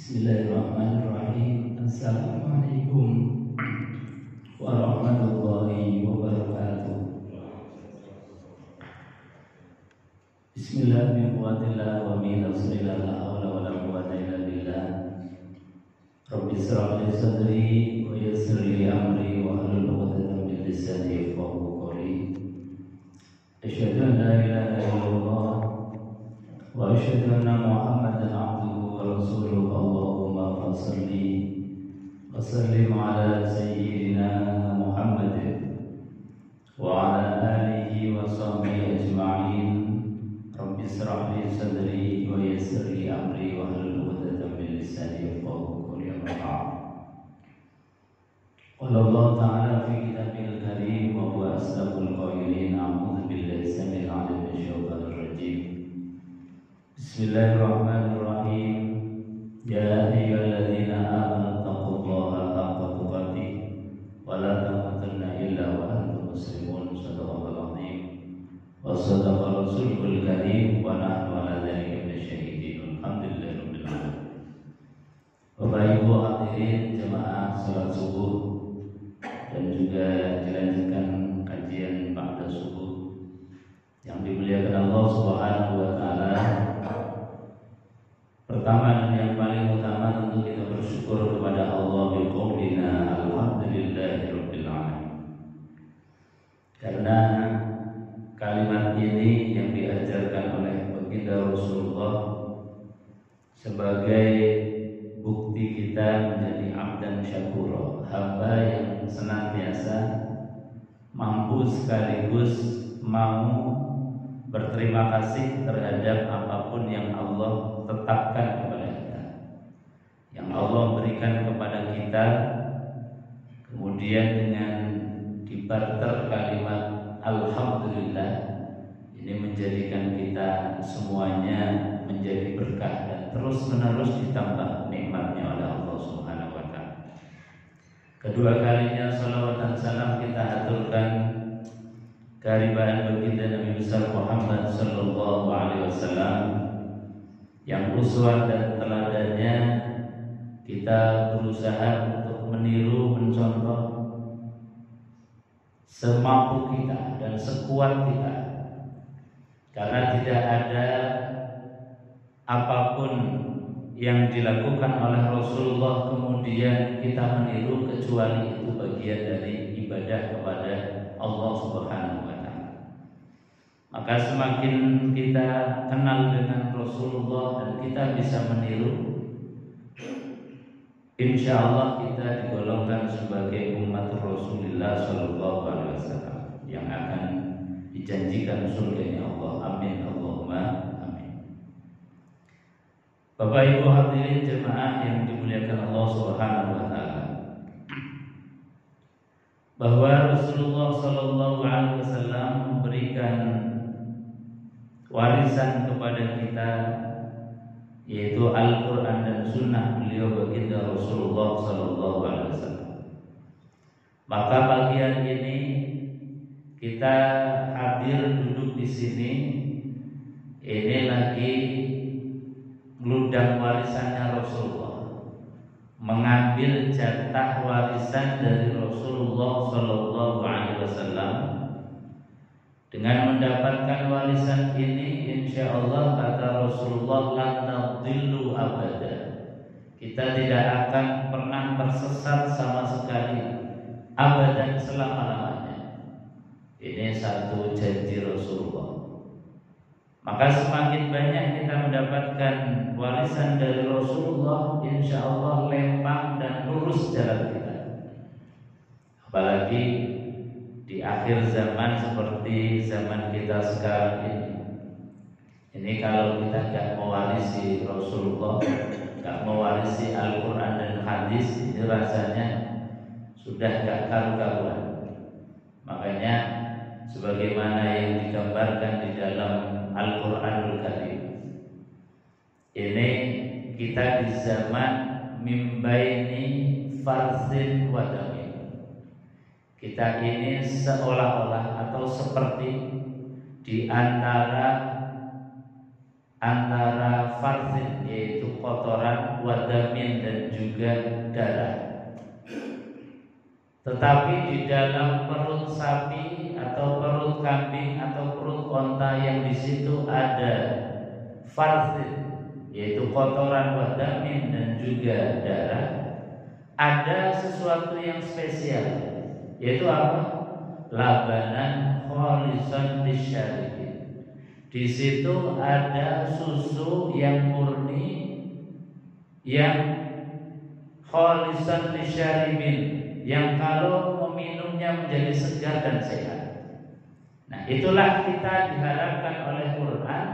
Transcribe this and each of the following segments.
Bismillahirrahmanirrahim. Assalamualaikum warahmatullahi wabarakatuh. Bismillahirrahmanirrahim. Wa min nasrillah la hawla wa la quwwata illa billah. Rabbi shrah li sadri wa yassir li amri wa hlul 'uqdatam min lisani yafqahu qawli. Asyhadu an la ilaha illallah wa asyhadu anna Muhammadan 'abduhu wa rasuluhu. Allahumma shalli wa sallim ala sayyidina Muhammadin wa ala alihi wa sahbihi ajma'in. Rabbi shrah li sadri wa yassir li amri wa hlul 'uqdatam min lisani yafqahu qawli. Qala Allah ta'ala fi kitabil karim wa huwa asdaqul qailin. A'udzu billahi samil 'alim minasyaitonir rajim. Bismillahirrahmanirrahim. Ya ayyuhalladzina amanu taqullaha haqqa tuqatih wa la tamutunna illa wa antum muslimun. Shadaqallahul 'azim wa shadaqa rasulul karim wa nahnu 'ala dzalika minasyahidin. Alhamdulillahirabbil alamin. Bapak Ibu hadirin jemaah salat subuh dan juga dilanjutkan kajian ba'da subuh yang dimuliakan Allah Subhanahu wa taala. Pertama dan yang paling utama tentu kita bersyukur kepada Allah biqaulina alhamdulillahirabbil alamin. Karena kalimat ini yang diajarkan oleh baginda Rasulullah sebagai bukti kita menjadi abdan syakura, hamba yang senantiasa mampu sekaligus mau berterima kasih terhadap apapun yang Allah tetapkan kepada kita, yang Allah berikan kepada kita. Kemudian dengan dibarter kalimat alhamdulillah, ini menjadikan kita semuanya menjadi berkah dan terus menerus ditambah nikmatnya oleh Allah Subhanahu wa ta'ala. Kedua kalinya salawat dan salam kita aturkan kehadiran baginda Nabi besar Muhammad sallallahu alaihi wasallam yang uswah dan teladannya kita berusaha untuk meniru, mencontoh semampu kita dan sekuat kita, karena tidak ada apapun yang dilakukan oleh Rasulullah kemudian kita meniru kecuali itu bagian dari ibadah kepada Allah Subhanahu wa ta'ala. Maka semakin kita kenal dengan Rasulullah dan kita bisa meniru, insya Allah kita digolongkan sebagai umat Rasulullah Sallallahu Alaihi Wasallam yang akan dijanjikan surganya Allah. Amin Allahumma amin. Bapak Ibu hadirin jemaah yang dimuliakan Allah Subhanahu wa ta'ala, bahwa Rasulullah Sallallahu Alaihi Wasallam memberikan warisan kepada kita, yaitu Al-Quran dan Sunnah beliau baginda Rasulullah Sallallahu Alaihi Wasallam. Maka bagian ini kita hadir duduk di sini, ini lagi ngeludang warisannya Rasulullah, mengambil jatah warisan dari Rasulullah Sallallahu Alaihi Wasallam. Dengan mendapatkan warisan ini, insya Allah kata Rasulullah, lan tadillu abada, kita tidak akan pernah tersesat sama sekali, abadan, selama-lamanya. Ini satu janji Rasulullah. Maka semakin banyak kita mendapatkan warisan dari Rasulullah, insya Allah lempang dan lurus jalan kita. Apalagi di akhir zaman seperti zaman kita sekarang ini. Ini kalau kita tidak mewarisi Rasulullah, tidak mewarisi Al-Quran dan hadis, ini rasanya sudah tidak karu-karuan. Makanya sebagaimana yang digambarkan di dalam Al-Quranul Karim, ini kita di zaman mimbaini farsin wadamin. Kita ini seolah-olah atau seperti di antara antara farsin yaitu kotoran, wadamin dan juga darah. Tetapi di dalam perut sapi atau perut kambing atau perut onta yang di situ ada farsin yaitu kotoran, wadamin dan juga darah, ada sesuatu yang spesial, yaitu apa? Labanan kholisan lisyaribin. Di situ ada susu yang murni, yang kholisan lisyaribin, yang kalau meminumnya menjadi segar dan sehat. Nah, itulah kita diharapkan oleh Quran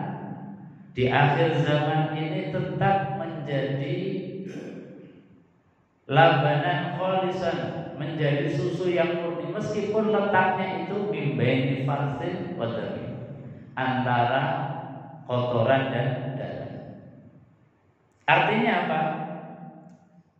di akhir zaman ini tetap menjadi labanan kholisan, menjadi susu yang murni, meskipun letaknya itu bimbaini farsin wadami, antara kotoran dan darah. Artinya apa?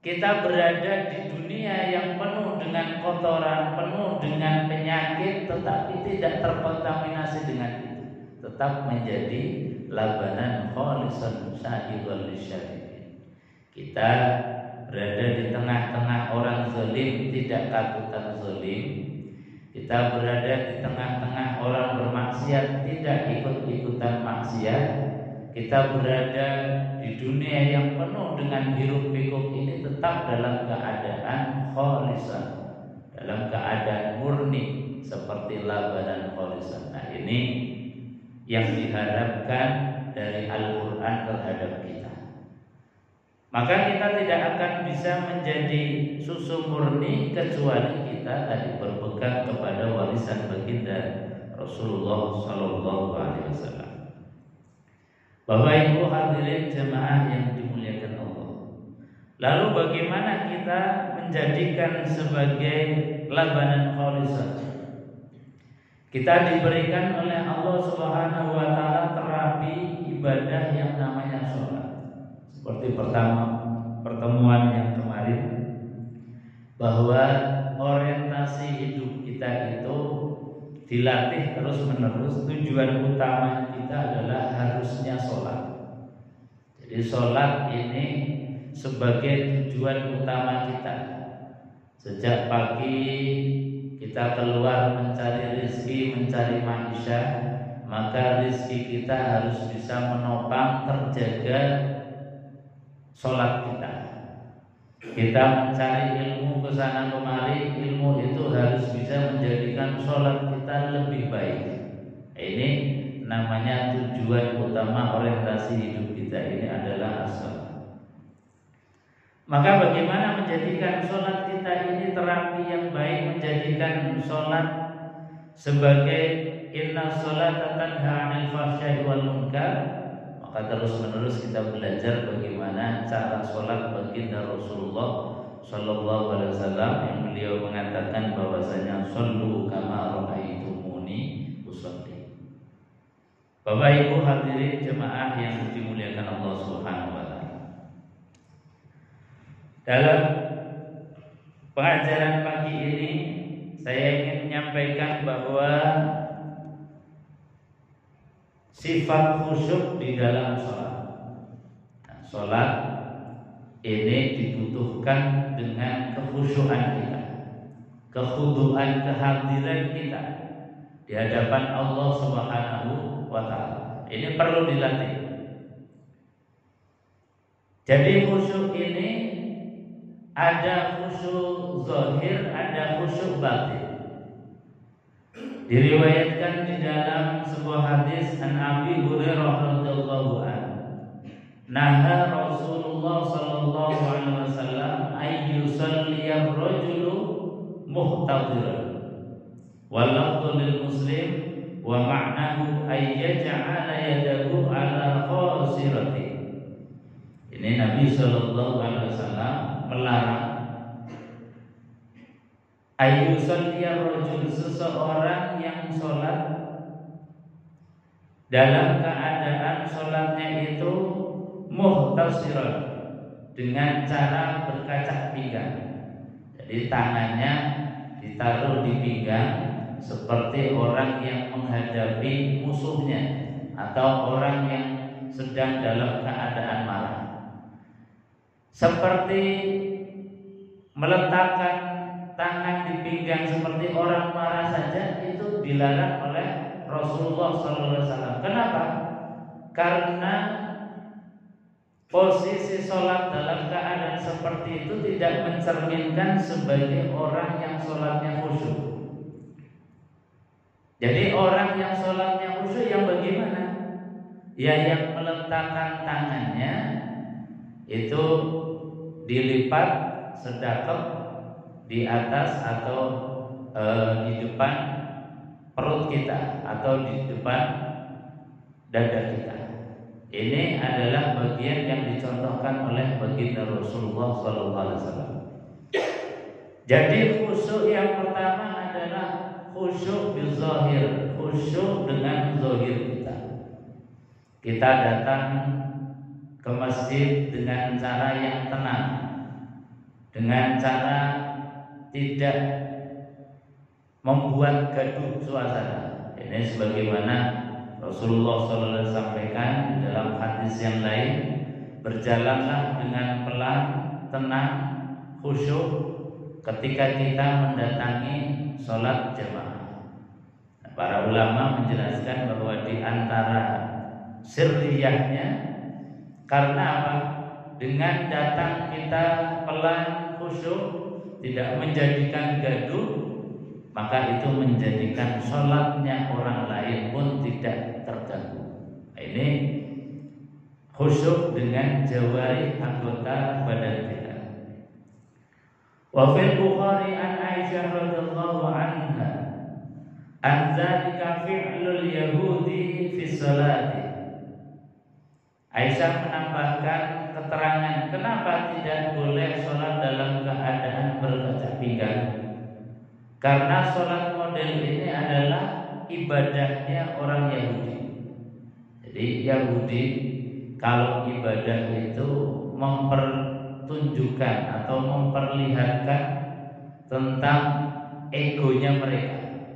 Kita berada di dunia yang penuh dengan kotoran, penuh dengan penyakit, tetapi tidak terkontaminasi dengan itu, tetap menjadi labanan kholisan sahibul lisyaribin. Kita berada di tengah-tengah orang zalim, tidak katutan zalim. Kita berada di tengah-tengah orang bermaksiat, tidak ikut-ikutan maksiat. Kita berada di dunia yang penuh dengan hiruk-pikuk ini tetap dalam keadaan kholisan, dalam keadaan murni seperti labanan kholisan. Nah, ini yang diharapkan dari Al-Quran terhadap kita. Maka kita tidak akan bisa menjadi susu murni kecuali kita tadi berpegang kepada warisan baginda Rasulullah Sallallahu Alaihi Wasallam. Bapak Ibu hadirin jemaah yang dimuliakan Allah. Lalu bagaimana kita menjadikan sebagai labanan kholisan? Kita diberikan oleh Allah Subhanahu wa taala terapi ibadah yang namanya sholat. Seperti pertemuan yang kemarin, bahwa orientasi hidup kita itu dilatih terus-menerus. Tujuan utama kita adalah harusnya sholat. Jadi sholat ini sebagai tujuan utama kita. Sejak pagi kita keluar mencari rezeki, mencari manusia, maka rezeki kita harus bisa menopang terjaga sholat kita. Kita mencari ilmu ke sana kemari, ilmu itu harus bisa menjadikan sholat kita lebih baik. Ini namanya tujuan utama orientasi hidup kita ini adalah as-sholat. Maka bagaimana menjadikan sholat kita ini terapi yang baik, menjadikan sholat sebagai inna sholata tanha 'anil fahsya'i wal munkar. Maka terus-menerus kita belajar bagaimana cara sholat baginda Rasulullah Sallallahu Alaihi Wasallam, yang beliau mengatakan bahwasanya shollu kama ra'aitumuni usolli. Bapak Ibu hadirin jemaah yang dimuliakan Allah Subhanahu wa taala. Dalam pengajaran pagi ini saya ingin menyampaikan bahwa sifat khusyuk di dalam sholat. Nah, sholat ini dibutuhkan dengan kekhusyuan kita, kekhuduan, kehadiran kita di hadapan Allah Subhanahu wa taala. Ini perlu dilatih. Jadi khusyuk ini ada khusyuk zahir, ada khusyuk batin. Diriwayatkan di dalam sebuah hadis an Abi Hurairah radhiyallahu anhu, naha Rasulullah sallallahu alaihi wasallam ay yusalli ar-rajulu muhtadiran, wal lafdhu lil Muslim wa ma'nahu ay yaj'ala yadahu ala khasirati. Ini Nabi sallallahu alaihi wasallam melarang ayyusalliya rajul, seseorang yang sholat dalam keadaan sholatnya itu muhtasiran, dengan cara berkacak pinggang. Jadi tangannya ditaruh di pinggang seperti orang yang menghadapi musuhnya, atau orang yang sedang dalam keadaan marah. Seperti meletakkan tangan di pinggang seperti orang marah saja itu dilarang oleh Rasulullah SAW. Kenapa? Karena posisi sholat dalam keadaan seperti itu tidak mencerminkan sebagai orang yang sholatnya khusyuk. Jadi orang yang sholatnya khusyuk yang bagaimana? Ya yang meletakkan tangannya itu dilipat sedekap di atas atau di depan perut kita atau di depan dada kita. Ini adalah bagian yang dicontohkan oleh baginda Rasulullah SAW. Jadi khusyuk yang pertama adalah khusyuk bizahir, khusyuk dengan zahir kita. Kita datang ke masjid dengan cara yang tenang, dengan cara tidak membuat gaduh suasana. Ini sebagaimana Rasulullah SAW sampaikan di dalam hadis yang lain, berjalanlah dengan pelan, tenang, khusyuk ketika kita mendatangi sholat jamaah. Para ulama menjelaskan bahwa di antara sirriyahnya, karena apa? Dengan datang kita pelan, khusyuk, tidak menjadikan gaduh, maka itu menjadikan sholatnya orang lain pun tidak terganggu. Ini khusyuk dengan jawari anggota badan kita. Wa fil Bukhari an Aisyah radhiyallahu anha an dzalika fi'lul yahudi fi sholati. Aisyah menambahkan keterangan kenapa tidak boleh sholat dalam keadaan berkaca pinggang. Karena sholat model ini adalah ibadahnya orang Yahudi. Jadi Yahudi kalau ibadah itu mempertunjukkan atau memperlihatkan tentang egonya mereka.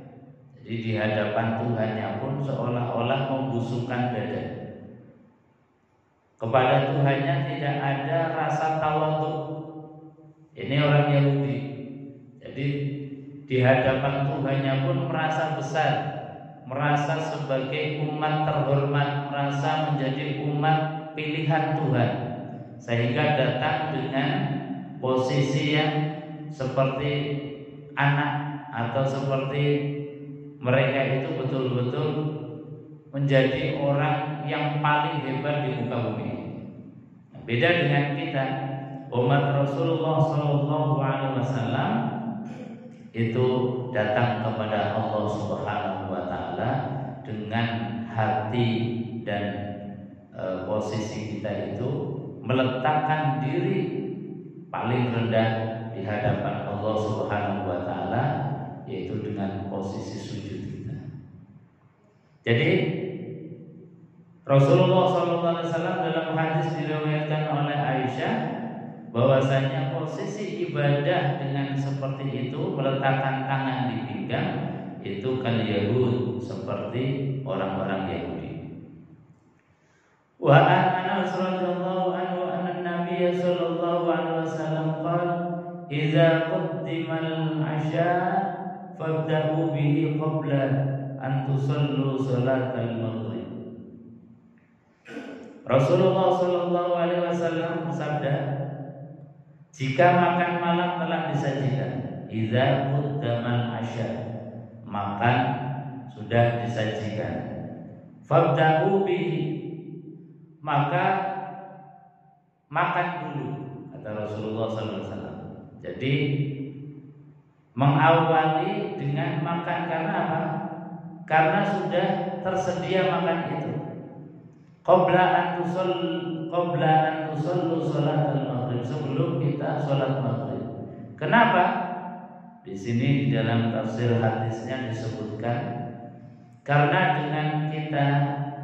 Jadi di hadapan Tuhannya pun seolah-olah membusukkan dada. Kepada Tuhannya tidak ada rasa tawadhu. Ini orang Yahudi. Jadi di hadapan Tuhannya pun merasa besar, merasa sebagai umat terhormat, merasa menjadi umat pilihan Tuhan, sehingga datang dengan posisi yang seperti anak atau seperti mereka itu betul-betul menjadi orang yang paling hebat di muka bumi. Beda dengan kita, umat Rasulullah SAW itu datang kepada Allah Subhanahu wa taala dengan hati dan posisi kita itu meletakkan diri paling rendah di hadapan Allah Subhanahu wa taala, yaitu dengan posisi sujud kita. Jadi Rasulullah SAW dalam hadis diriwayatkan oleh Aisyah bahwasanya posisi ibadah dengan seperti itu, meletakkan tangan di pinggang, itu kal Yahud, seperti orang-orang Yahudi. Wa an Anas radhiyallahu anhu anna Nabiy sallallahu alaihi wasallam qala idza qaddimal 'asha fabda'u bihi qabla an tusallu salatal maghrib. Rasulullah sallallahu alaihi wasallam bersabda, jika makan malam telah disajikan, idza qaddamal 'asha, makan sudah disajikan, fabda'u bihi, maka makan dulu, kata Rasulullah SAW. Jadi mengawali dengan makan, karena apa? Karena sudah tersedia makan itu. Qabla an tusallu salatul maghrib, sebelum kita salat maghrib. Kenapa? Di sini di dalam tafsir hadisnya disebutkan karena dengan kita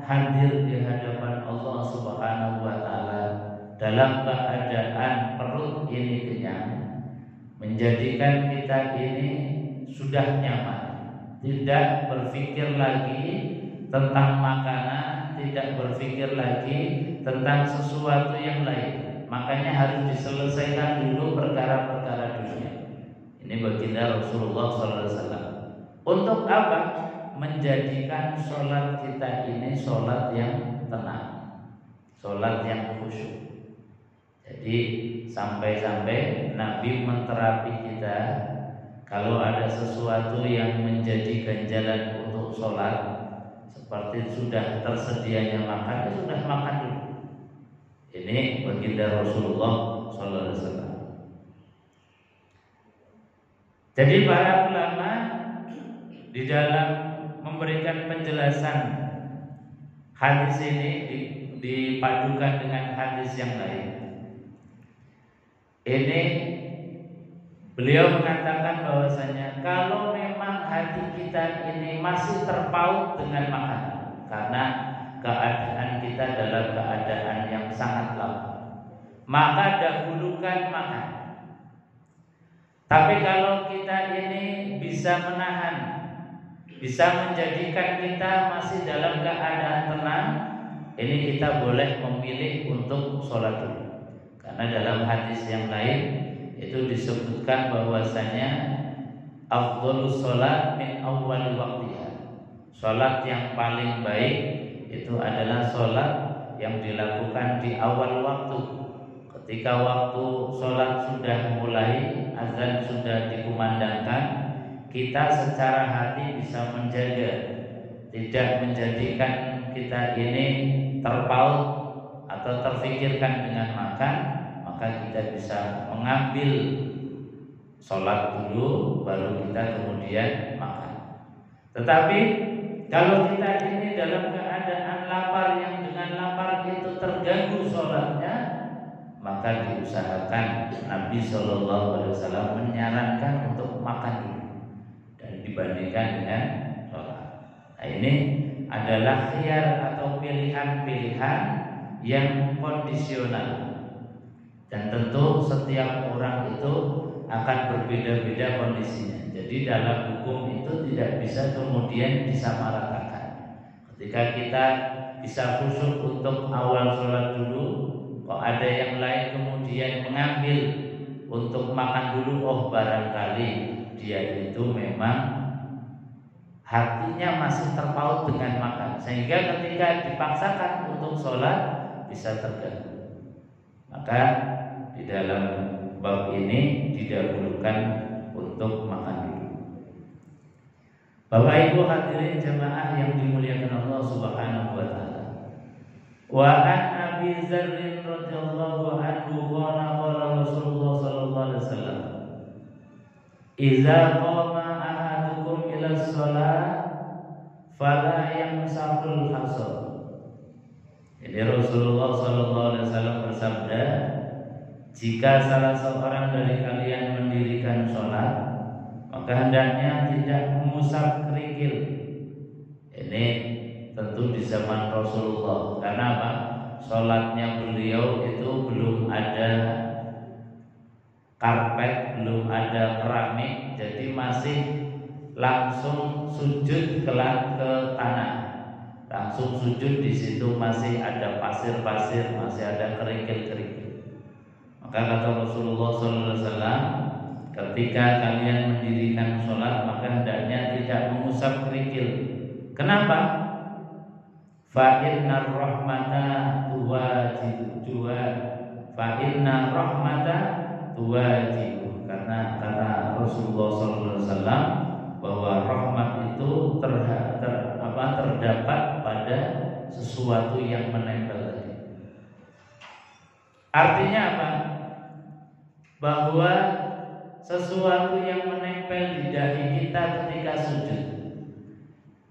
hadir di hadapan Allah Subhanahu wa taala dalam keadaan perut ini kenyang, menjadikan kita ini sudah nyaman, tidak berpikir lagi tentang makanan, tidak berpikir lagi tentang sesuatu yang lain. Makanya harus diselesaikan dulu perkara-perkara dunia. Ini baginda Rasulullah SAW. Untuk apa? Menjadikan sholat kita ini sholat yang tenang, sholat yang khusyuk. Jadi sampai-sampai Nabi menterapi kita, kalau ada sesuatu yang menjadi ganjalan untuk sholat, seperti sudah tersedianya makan, ya sudah makan dulu. Ini baginda Rasulullah SAW. Jadi para ulama di dalam memberikan penjelasan hadis ini dipadukan dengan hadis yang lain. Ini beliau mengatakan bahwasanya kalau memang hati kita ini masih terpaut dengan makanan, karena keadaan kita dalam keadaan yang sangat lapar, maka dahulukan makan. Tapi kalau kita ini bisa menahan, bisa menjadikan kita masih dalam keadaan tenang, ini kita boleh memilih untuk sholat dulu. Karena dalam hadis yang lain itu disebutkan bahwasanya afdhalus sholat min awwal waqtiha. Sholat yang paling baik itu adalah sholat yang dilakukan di awal waktu. Ketika waktu sholat sudah mulai, azan sudah dikumandangkan, kita secara hati bisa menjaga, tidak menjadikan kita ini terpaut atau terfikirkan dengan makan, maka kita bisa mengambil sholat dulu, baru kita kemudian makan. Tetapi kalau kita ini dalam keadaan lapar, yang dengan lapar itu terganggu sholatnya, maka diusahakan. Nabi SAW menyarankan untuk makan dulu dan dibandingkan dengan sholat. Nah, ini adalah khiyar atau pilihan-pilihan yang kondisional. Dan tentu setiap orang itu akan berbeda-beda kondisinya. Jadi dalam hukum itu tidak bisa kemudian disamaratakan. Ketika kita bisa khusyuk untuk awal sholat dulu, kok ada yang lain kemudian mengambil untuk makan dulu, oh barangkali dia itu memang hatinya masih terpaut dengan makan, sehingga ketika dipaksakan untuk sholat bisa terganggu. Maka di dalam bab ini didahulukan untuk makan dulu. Bapak Ibu hadirin jamaah yang dimuliakan Allah Subhanahu wa taala. Wa an Abi Dzar radhiyallahu anhu qala Rasulullah sallallahu alaihi wasallam, "Idza qama ahadukum ila shalah fala yamsahul hasad." Jadi Rasulullah sallallahu alaihi wasallam bersabda, jika salah seorang dari kalian mendirikan sholat, maka hendaknya tidak mengusap kerikil. Ini tentu di zaman Rasulullah. Karena apa? Sholatnya beliau itu belum ada karpet, belum ada keramik, jadi masih langsung sujud ke tanah. Langsung sujud, di situ masih ada pasir-pasir, masih ada kerikil-kerikil. Maka kata Rasulullah SAW, ketika kalian mendirikan sholat, maka hendaknya tidak mengusap kerikil. Kenapa? Fa inna rahmata tuwajibu, fa inna rahmata tuwajibu. Karena kata Rasulullah SAW bahwa rahmat itu terdapat pada sesuatu yang menempel. Artinya apa? Bahwa sesuatu yang menempel di dahi kita ketika sujud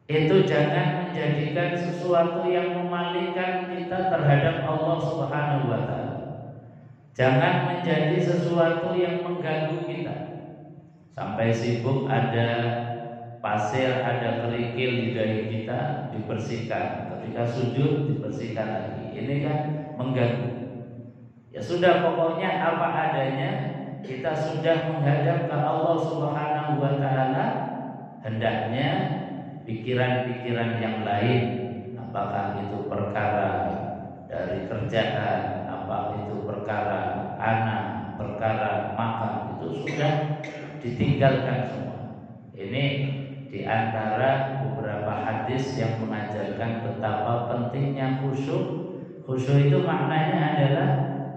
itu jangan menjadikan sesuatu yang memalingkan kita terhadap Allah Subhanahu wa taala. Jangan menjadi sesuatu yang mengganggu kita. Sampai sibuk ada pasir, ada kerikil di dahi kita, dibersihkan. Ketika sujud dibersihkan lagi. Ini kan mengganggu. Ya sudah, pokoknya apa adanya, kita sudah menghadap ke Allah Subhanahu wa taala, hendaknya pikiran-pikiran yang lain, apakah itu perkara dari kerjaan, apa itu perkara anak, perkara makan, itu sudah ditinggalkan semua. Ini di antara beberapa hadis yang mengajarkan betapa pentingnya khusyuk. Khusyuk itu maknanya adalah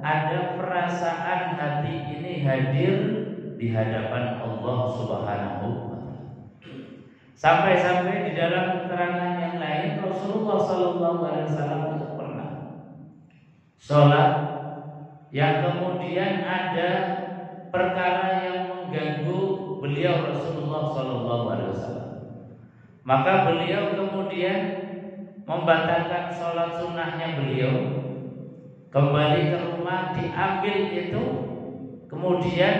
ada perasaan hati ini hadir di hadapan Allah Subhanahu wa taala. Sampai-sampai di dalam keterangan yang lain Rasulullah sallallahu alaihi wasallam itu pernah sholat yang kemudian ada perkara yang mengganggu beliau Rasulullah sallallahu alaihi wasallam. Maka beliau kemudian membatalkan sholat sunnahnya beliau, kembali ke rumah, diambil itu, kemudian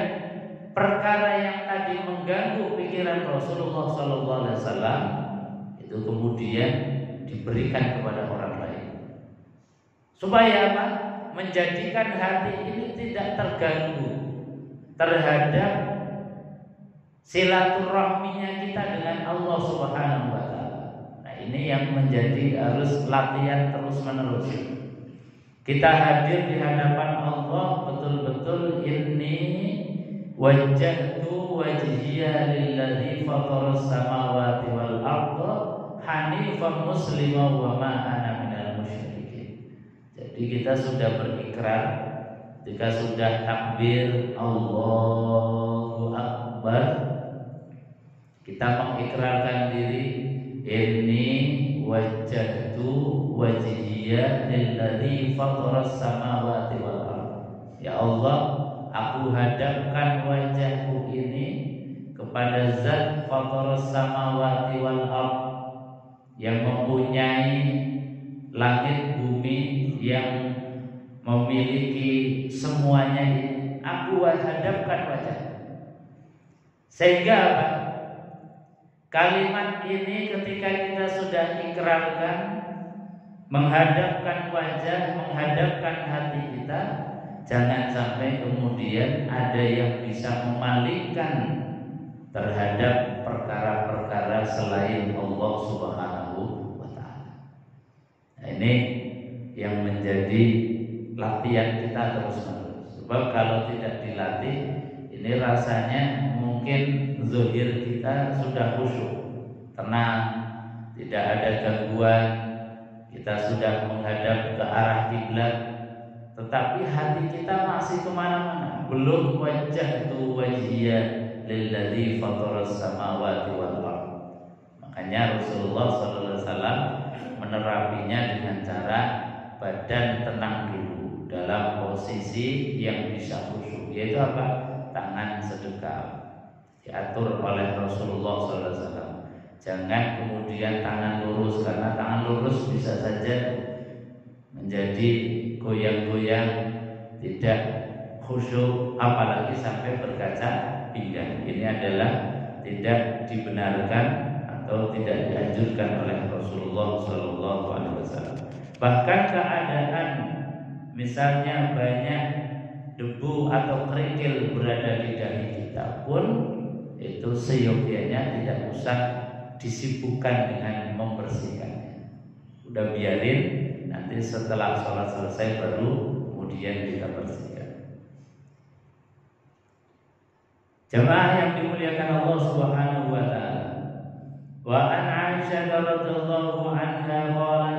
perkara yang tadi mengganggu pikiran Rasulullah SAW itu kemudian diberikan kepada orang lain, supaya apa? Menjadikan hati ini tidak terganggu terhadap silaturahminya kita dengan Allah Subhanahu wa taala. Nah, ini yang menjadi harus latihan terus-menerus. Kita hadir di hadapan Allah betul-betul ini wajjahtu wajhiya lilladzi fataras samawati wal arda hanifan musliman wa ma ana minal musyrikin. Jadi kita sudah berikrar, ketika sudah takbir Allahu Akbar, kita mengikrarkan diri, inni wajjahtu wajhiya lilladzi fataras samawati wal ardh. Ya Allah, aku hadapkan wajahku ini kepada Zat fataras samawati wal ardh, yang mempunyai langit bumi, yang memiliki semuanya ini. Aku hadapkan wajah. Sehingga apa? Kalimat ini ketika kita sudah ikrarkan, menghadapkan wajah, menghadapkan hati kita, jangan sampai kemudian ada yang bisa memalingkan terhadap perkara-perkara selain Allah Subhanahu wa taala. Nah, ini yang menjadi latihan kita terus-menerus. Sebab kalau tidak dilatih, ini rasanya mungkin zahir kita sudah khusyuk, tenang, tidak ada gangguan, kita sudah menghadap ke arah kiblat, tetapi hati kita masih kemana-mana. Belum wajjahtu wajhiya lilladzi fataras samawati wal ardh. Makanya Rasulullah SAW menerapinya dengan cara badan tenang dulu dalam posisi yang bisa khusyuk, yaitu apa? Tangan sedekap diatur oleh Rasulullah SAW. Jangan kemudian tangan lurus, karena tangan lurus bisa saja menjadi goyang-goyang, tidak khusyuk, apalagi sampai berkaca pinggang. Ini adalah tidak dibenarkan atau tidak dianjurkan oleh Rasulullah SAW. Bahkan keadaan misalnya banyak debu atau kerikil berada di dahi kita pun, itu seyogyanya tidak usah disibukkan dengan membersihkannya. Udah biarin, nanti setelah sholat selesai baru kemudian kita bersihkan. Jemaah yang dimuliakan Allah Subhanahu wa taala. Wa an Aisyah radhiyallahu anha qalat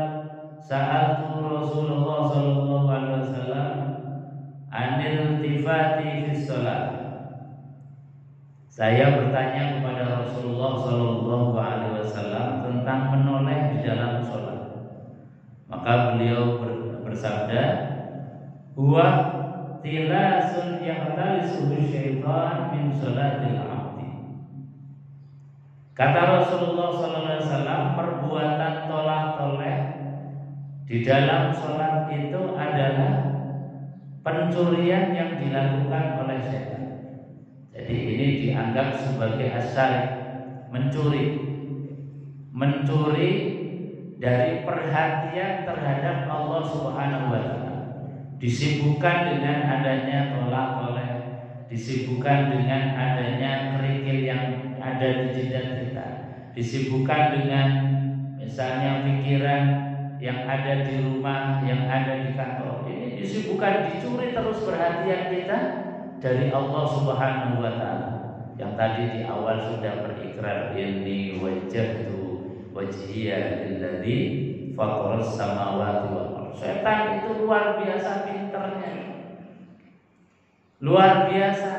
sa'altu Rasulullah sallallahu alaihi wasallam anil tifati fi shalah. Saya bertanya kepada Rasulullah sallallahu alaihi wasallam tentang menoleh di dalam sholat. Maka beliau bersabda, huwa tilasun yaqtalisuhu syaitan min sholatil abdi. Kata Rasulullah sallallahu alaihi wasallam, perbuatan toleh di dalam sholat itu adalah pencurian yang dilakukan oleh syaitan. Jadi ini dianggap sebagai asyrik, mencuri dari perhatian terhadap Allah Subhanahu wa taala. Disibukkan dengan adanya tolak-toleh, disibukkan dengan adanya kerikil yang ada di jidat kita, disibukkan dengan misalnya pikiran yang ada di rumah, yang ada di kantor. Ini disibukkan dicuri terus perhatian kita dari Allah Subhanahu wa taala. Yang tadi di awal sudah berikrar, inni wajjahtu wajhiya lilladzi fataras samawati wal ardh. Setan itu luar biasa pinternya. Luar biasa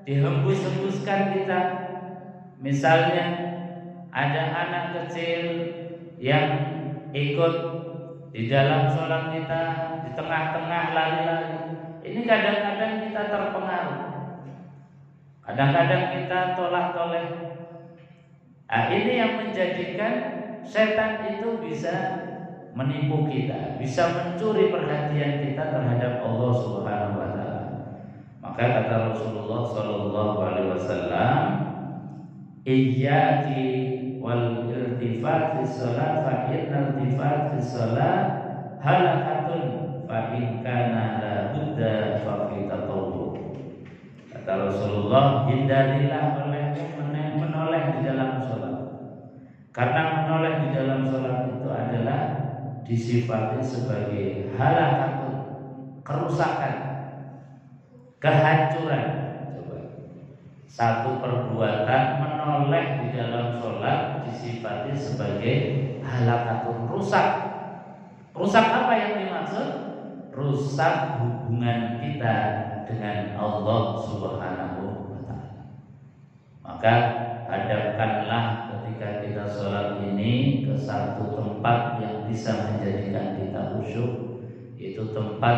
dihembus-hembuskan kita. Misalnya ada anak kecil yang ikut di dalam sholat kita, di tengah-tengah lari-lari. Ini kadang-kadang kita terpengaruh, kadang-kadang kita tolak-toleh. Nah, ini yang menjadikan setan itu bisa menipu kita, bisa mencuri perhatian kita terhadap Allah Subhanahu wa taala. Maka kata Rasulullah sallallahu alaihi wasallam, iyyaki wal iltifat fi shalat fa inna iltifat fi shalat halakatun fa in kana la budda fa fi tatawwu. Kata Rasulullah, hindarilah menoleh di dalam sholat, karena menoleh di dalam sholat itu adalah disifati sebagai halakatun, kerusakan, kehancuran. Coba, satu perbuatan menoleh di dalam sholat disifati sebagai halakatun, rusak. Rusak apa yang dimaksud? Rusak hubungan kita dengan Allah Subhanahu wa taala. Maka hadapkanlah ketika kita sholat ini ke satu tempat yang bisa menjadikan kita khusyuk. Itu tempat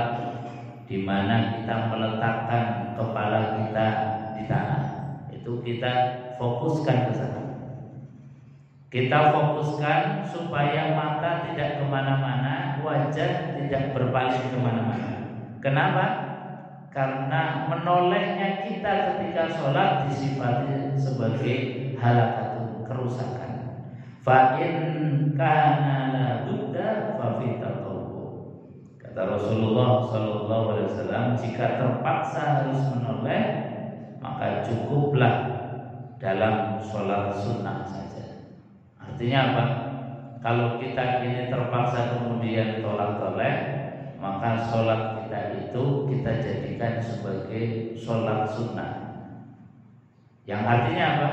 di mana kita meletakkan kepala kita di tanah. Itu kita fokuskan ke sana. Kita fokuskan supaya mata tidak kemana-mana, wajah tidak berpaling kemana-mana. Kenapa? Karena menolehnya kita ketika sholat disifati sebagai halakatun, kerusakan. Fa in kana la budda fa fi tatawwu. Kata Rasulullah sallallahu alaihi wasallam, jika terpaksa harus menoleh, maka cukuplah dalam sholat sunnah saja. Artinya apa? Kalau kita ini terpaksa kemudian tolak-toleh, maka sholat kita itu kita jadikan sebagai sholat sunnah. Yang artinya apa?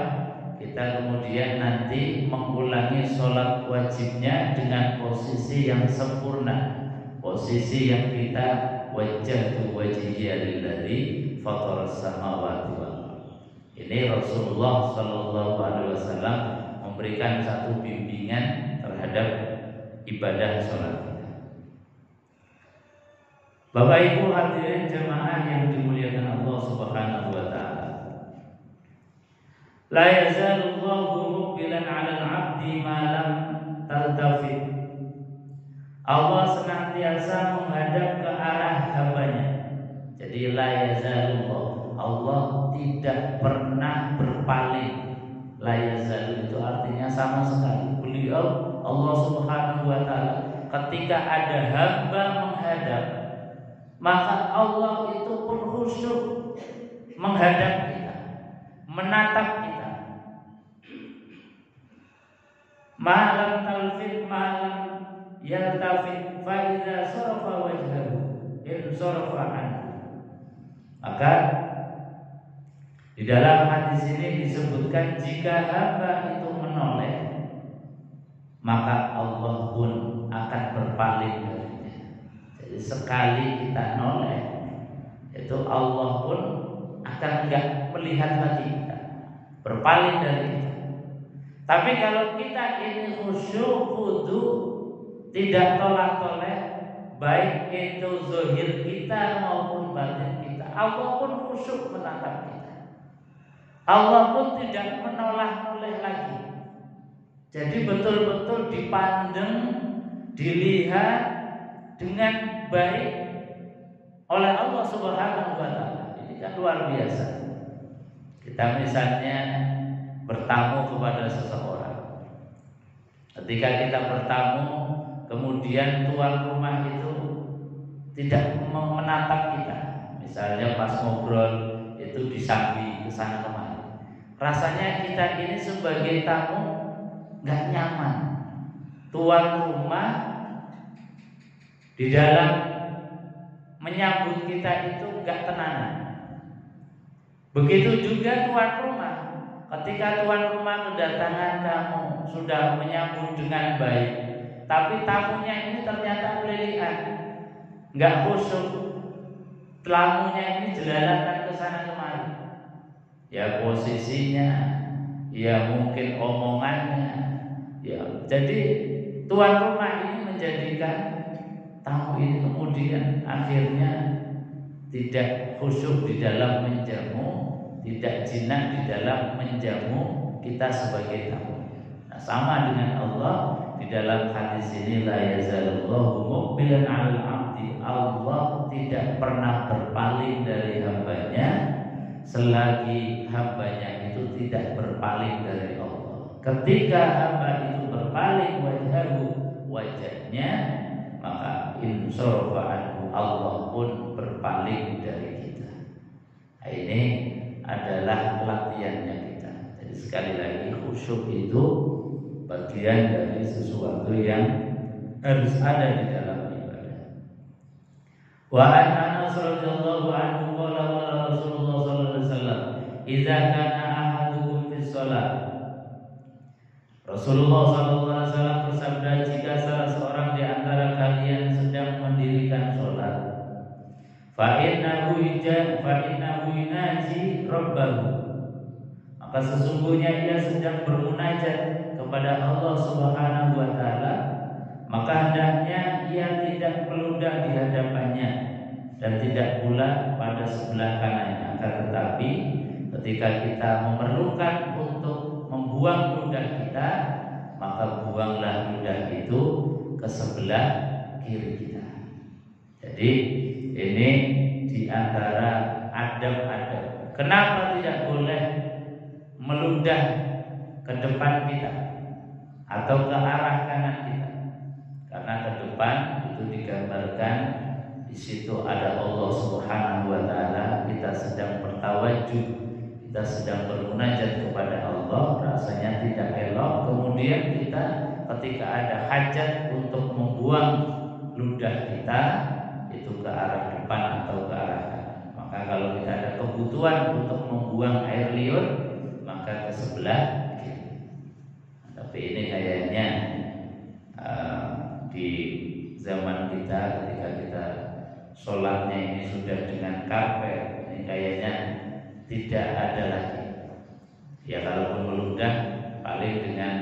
Kita kemudian nanti mengulangi sholat wajibnya dengan posisi yang sempurna, posisi yang kita wajjahtu wajhiya lilladzi fataras samawati wal ardh. Ini Rasulullah sallallahu alaihi wasallam memberikan satu bimbingan terhadap ibadah sholat kita. Bapak Ibu hadirin jemaah yang dimuliakan Allah Subhanahu wa taala. La yazalu Allahu muqbilan 'ala al-'abdi ma lam taltafit. Allah senantiasa menghadap ke arah hambanya. Jadi la yazalu Allah tidak pernah berpaling. La yazalu itu artinya sama sekali. Beliau Allah Subhanahu wa taala ketika ada hamba menghadap, maka Allah itu pun khusyuk menghadap kita, menatap kita. Malam talfit malam yaltafit fa idza sarafa wajhahu in sarafa anhu. Maka di dalam hadis ini disebutkan jika hamba itu menoleh, maka Allah pun akan berpaling darinya. Jadi sekali kita noleh, itu Allah pun akan enggak melihat lagi kita, berpaling dari kita. Tapi kalau kita ini khusyuk, khudu, tidak tolak-toleh, baik itu zahir kita maupun batin kita, Allah pun khusyuk menatap kita. Allah pun tidak menoleh-noleh lagi. Jadi betul-betul dipandang, dilihat dengan baik oleh Allah Subhanahu wa taala. Ini kan luar biasa. Kita misalnya bertamu kepada seseorang. Ketika kita bertamu, kemudian tuan rumah itu tidak menatap kita. Misalnya pas ngobrol itu disambi ke sana kemari. Rasanya kita ini sebagai tamu nggak nyaman. Tuan rumah Di dalam menyambut kita itu enggak tenanan. Begitu juga tuan rumah. Ketika tuan rumah kedatangan tamu sudah menyambut dengan baik, tapi tamunya ini ternyata pelilihan, enggak khusyuk. Tamunya ini jelalatan ke sana kemari. Ya posisinya, ya mungkin omongannya. Ya, jadi tuan rumah ini menjadikan tamu ini kemudian akhirnya tidak khusyuk di dalam menjamu, tidak jinak di dalam menjamu kita sebagai tamu. Nah, sama dengan Allah di dalam hadis ini, la yazalullahu muqbilan 'alal 'abdi. Allah tidak pernah berpaling dari hambanya selagi hambanya itu tidak berpaling dari Allah. Ketika hamba itu berpaling wajahnya, maka insarafa anhu, Allah pun berpaling dari kita. Nah, ini adalah latihannya kita. Jadi sekali lagi, khusyuk itu bagian dari sesuatu yang harus ada di dalam ibadah. Wa an Anas radhiyallahu anhu qala Rasulullah sallallahu alaihi wasallam, "Idza kana ahadukum fi shalah." Rasulullah sallallahu alaihi wasallam bersabda, jika salah seorang di antara kalian sedang mendirikan salat, fa innahu yunaji rabbahu, maka sesungguhnya ia sedang bermunajat kepada Allah Subhanahu wa taala, maka hendaknya ia tidak meludah di hadapannya dan tidak pula pada sebelah kanannya. Akan tetapi ketika kita memerlukan untuk membuang ludah kita, maka buanglah ludah itu ke sebelah kiri kita. Jadi ini di antara adab-adab. Kenapa tidak boleh meludah ke depan kita atau ke arah kanan kita? Karena ke depan itu digambarkan di situ ada Allah Subhanahu wa taala, kita sedang bertawajuh, kita sedang bermunajat kepada Allah, rasanya tidak elok kemudian kita ketika ada hajat untuk membuang ludah kita itu ke arah depan atau ke arah kanan. Maka kalau kita ada kebutuhan untuk membuang air liur, maka ke sebelah kiri. Tapi ini kayaknya di zaman kita ketika kita sholatnya ini sudah dengan karpet, ini kayaknya tidak ada lagi. Ya kalaupun meludah paling dengan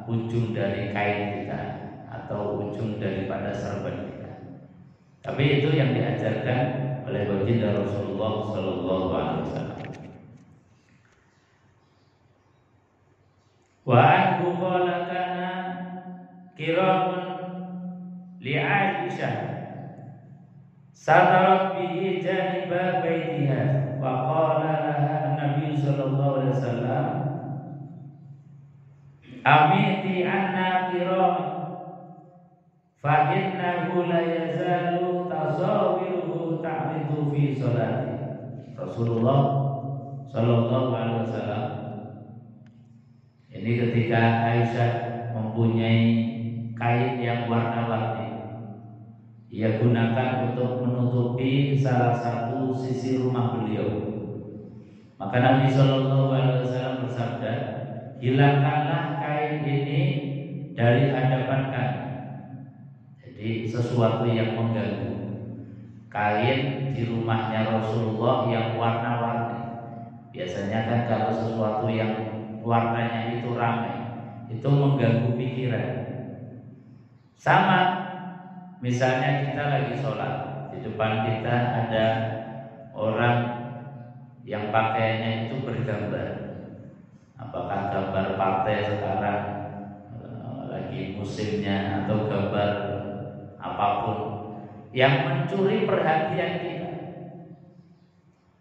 ujung dari kain kita atau ujung daripada serban kita. Tapi itu yang diajarkan oleh baginda Rasulullah sallallahu alaihi wasallam. Wa anhu qala kana kiramun li Aisyah satarat bihi janiba baitiha wa qala laha Nabi sallallahu alaihi wasallam, amiti anna kiram fa innahu la yazalu tasawiruhu ta'ridu fi sholati. Rasulullah sallallahu alaihi wasallam ini ketika Aisyah mempunyai kain yang warna-warni, ia gunakan untuk menutupi salah satu sisi rumah beliau. Maka Nabi Shallallahu Alaihi Wasallam bersabda, hilangkanlah kain ini dari hadapan kami. Jadi sesuatu yang mengganggu. Kain di rumahnya Rasulullah yang warna-warni. Biasanya kan kalau sesuatu yang warnanya itu ramai, itu mengganggu pikiran. Sama, misalnya kita lagi sholat, di depan kita ada orang yang pakaiannya itu bergambar. Apakah gambar partai sekarang lagi musimnya atau gambar apapun yang mencuri perhatian kita,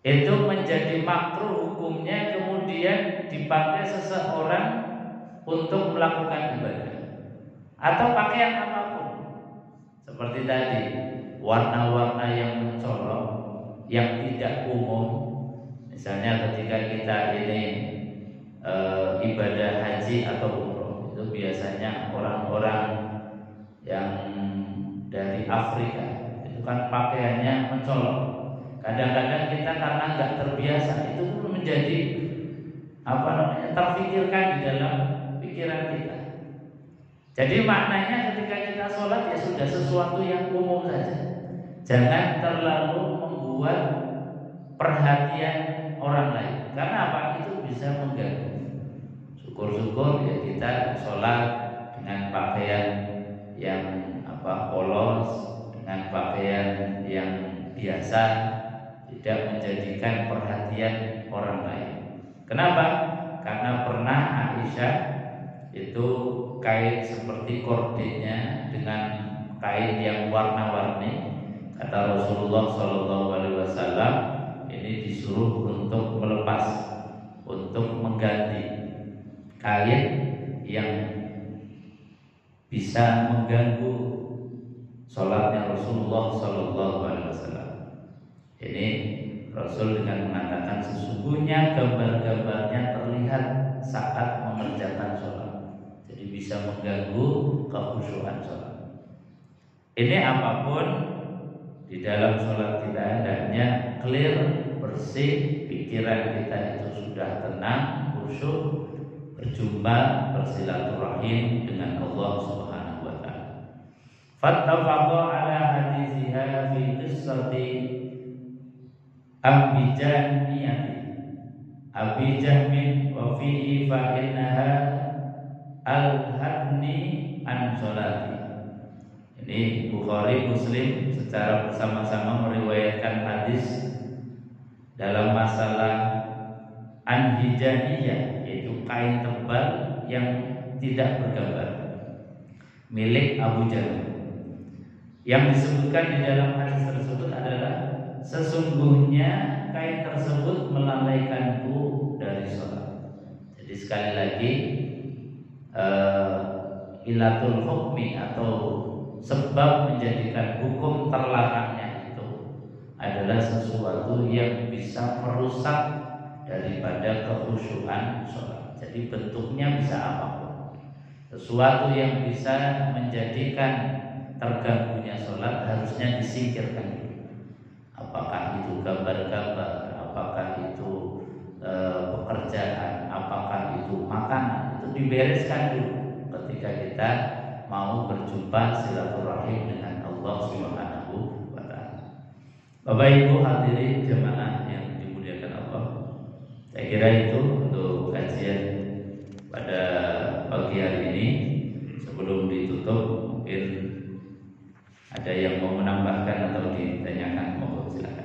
itu menjadi makruh hukumnya kemudian dipakai seseorang untuk melakukan ibadah atau pakaian apapun. Seperti tadi, warna-warna yang mencolok, yang tidak umum. Misalnya ketika kita ini ibadah haji atau umroh, itu biasanya orang-orang yang dari Afrika, itu kan pakaiannya mencolok. Kadang-kadang kita karena nggak terbiasa, itu pun menjadi terfikirkan di dalam pikiran kita. Jadi maknanya ketika kita sholat ya sudah sesuatu yang umum saja. Jangan terlalu membuat perhatian orang lain. Karena apa? Itu bisa mengganggu. Syukur-syukur ya kita sholat dengan pakaian yang polos, dengan pakaian yang biasa, tidak menjadikan perhatian orang lain. Kenapa? Karena pernah Aisyah itu kain seperti kordenya dengan kain yang warna-warni. Kata Rasulullah SAW, ini disuruh untuk melepas, untuk mengganti kain yang bisa mengganggu sholatnya Rasulullah SAW. Ini Rasul dengan mengatakan sesungguhnya gambar-gambarnya terlihat saat mengerjakan sholat, jadi bisa mengganggu kekhusyuan sholat. Ini apapun di dalam sholat kita hendaknya clear, bersih, pikiran kita itu sudah tenang, khusyuk, berjumpa, bersilaturahim dengan Allah Subhanahu wa taala. Fattafaqa ala hadithiha fi qissati Abi Jahmin wa fihi fa innaha al-hadni an sholati. Ini Bukhari Muslim secara bersama-sama meriwayatkan hadis dalam masalah anhijaniyah, yaitu kain tebal yang tidak bergambar milik Abu Jahal. Yang disebutkan di dalam hadis tersebut adalah sesungguhnya kain tersebut melalaikanku dari sholat. Jadi sekali lagi ilatul hukmi atau sebab menjadikan hukum terlarangnya itu adalah sesuatu yang bisa merusak daripada kekhusyuan sholat. Jadi bentuknya bisa apapun. Sesuatu yang bisa menjadikan terganggunya sholat harusnya disingkirkan. Apakah itu gambar-gambar, apakah itu pekerjaan, apakah itu makanan, itu dibereskan dulu ketika kita mau berjumpa silaturahim dengan Allah Subhanahu wa taala. Bapak Ibu hadirin jemaah yang dimuliakan Allah, saya kira itu untuk kajian pada pagi hari ini. Sebelum ditutup, mungkin ada yang mau menambahkan atau ditanyakan, mohon silakan.